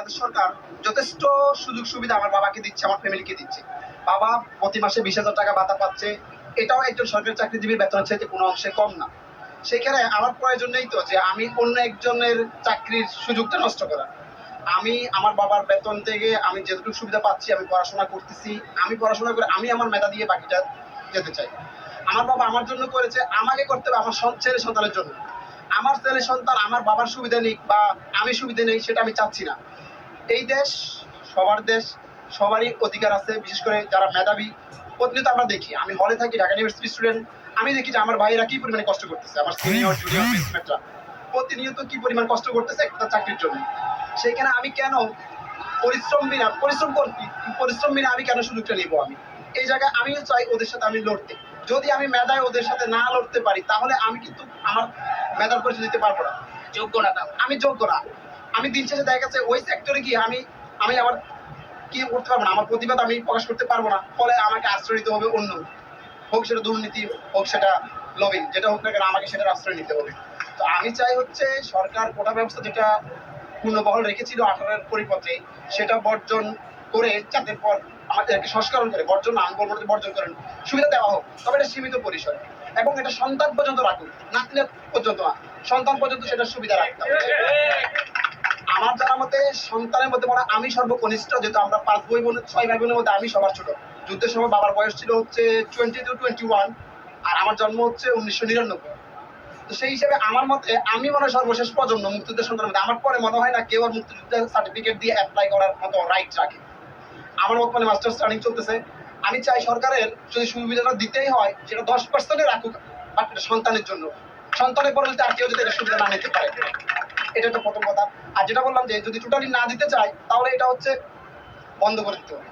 বাংলাদেশ সরকার যথেষ্ট সুযোগ সুবিধা আমার বাবাকে দিচ্ছে, আমার ফ্যামিলিকে দিচ্ছে। বাবা প্রতি মাসে 20,000 টাকা ভাতা পাচ্ছে। এটাও একজন সরকারি চাকরিজীবীর বেতনের চাইতে কোনো অংশে কম না। সেখানে আমার প্রয়োজন নেই তো যে আমি অন্য একজনের চাকরির সুযোগটা নষ্ট করা। আমি আমার বাবার বেতন থেকে আমি যেটুকু সুবিধা পাচ্ছি, আমি পড়াশোনা করতেছি। আমি পড়াশোনা করে আমি আমার মেধা দিয়ে বাকিটা যেতে চাই। আমার বাবা আমার জন্য করেছে, আমাকে করতে হবে আমার ছেলে সন্তানের জন্য। আমার ছেলে সন্তান আমার বাবার সুবিধা নিক বা আমি সুবিধা নেই, সেটা আমি চাচ্ছি না। এই দেশ সবার দেশ, সবারই অধিকার আছে। বিশেষ করে যারা মেধাবী, প্রতিনিয়ত আমরা দেখি, আমি হলে থাকি, ঢাকা ইউনিভার্সিটি স্টুডেন্ট, আমি দেখি যে আমার ভাইয়েরা কি পরিমাণে কষ্ট করতেছে, আমার সিনিয়র জুনিয়র বেসমেটরা প্রতিনিয়ত কি পরিমাণ কষ্ট করতেছে একটা চাকরির জন্য। সেইখানে আমি কেন পরিশ্রম বিনা আমি কেন সুযোগটা নিব? আমি এই জায়গায় আমিও চাই ওদের সাথে আমি লড়তে। যদি আমি মেধায় ওদের সাথে না লড়তে পারি, তাহলে আমি কিন্তু আমার মেধার পরিচয় দিতে পারবো না। যোগ্য না, আমি যোগ্য না। আমি দিন শেষে দেখা গেছে ওই সেক্টরে গিয়ে আমি আবার কি করতে পারবো না, আমার প্রতিবাদ আমি প্রকাশ করতে পারবো না। ফলে আমাকে আশ্রয় নিতে হবে অন্য, হোক সেটা দুর্নীতি, হোক সেটা লবিং, যেটা হোক না কেন আমাকে সেটার আশ্রয় নিতে হবে। তো আমি চাই হচ্ছে সরকার কোটা ব্যবস্থা যেটা পূর্ণবহাল রেখেছিল 18-এর পরিপত্রে, সেটা বর্জন করে যাতে পর আমাদেরকে সংস্করণ করে, বর্জন না, আমি বলবো যে বর্জন করেন, সুবিধা দেওয়া হোক, তবে এটা সীমিত পরিসরে এবং এটা সন্তান পর্যন্ত রাখুন, নাতনি পর্যন্ত না, সন্তান পর্যন্ত সেটার সুবিধা রাখতে হবে। আমার জানার মতে সন্তানের মধ্যে মনে হয় আমি সর্বকনিষ্ঠ, যেহেতু আমরা 6 ভাই বোনের মধ্যে আমি সবার ছোট। যুদ্ধের সময় বাবার বয়স ছিল হচ্ছে 20-21, আর আমার জন্ম হচ্ছে 1999। তো সেই হিসেবে আমার মতে আমি মনে হয় সর্বশেষ প্রজন্ম মুক্তিযুদ্ধের সন্তানের মধ্যে। আমার পরে মনে হয় না কেউ আর মুক্তিযুদ্ধের সার্টিফিকেট দিয়ে অ্যাপ্লাই করার মতো রাইট রাখে। আমার বর্তমানে মাস্টার্স রানিং চলতেছে। আমি চাই সরকারের যদি সুবিধাটা দিতেই হয় সেটা 10% রাখুক, বাট এটা সন্তানের জন্য। সন্তানের পরবর্তীতে আর কেউ যদি এটা সুবিধা না নিতে পারে, এটা তো প্রথম কথা। আর যেটা বললাম যে যদি টোটালি না দিতে চায়, তাহলে এটা হচ্ছে বন্ধ করে দিতে হবে।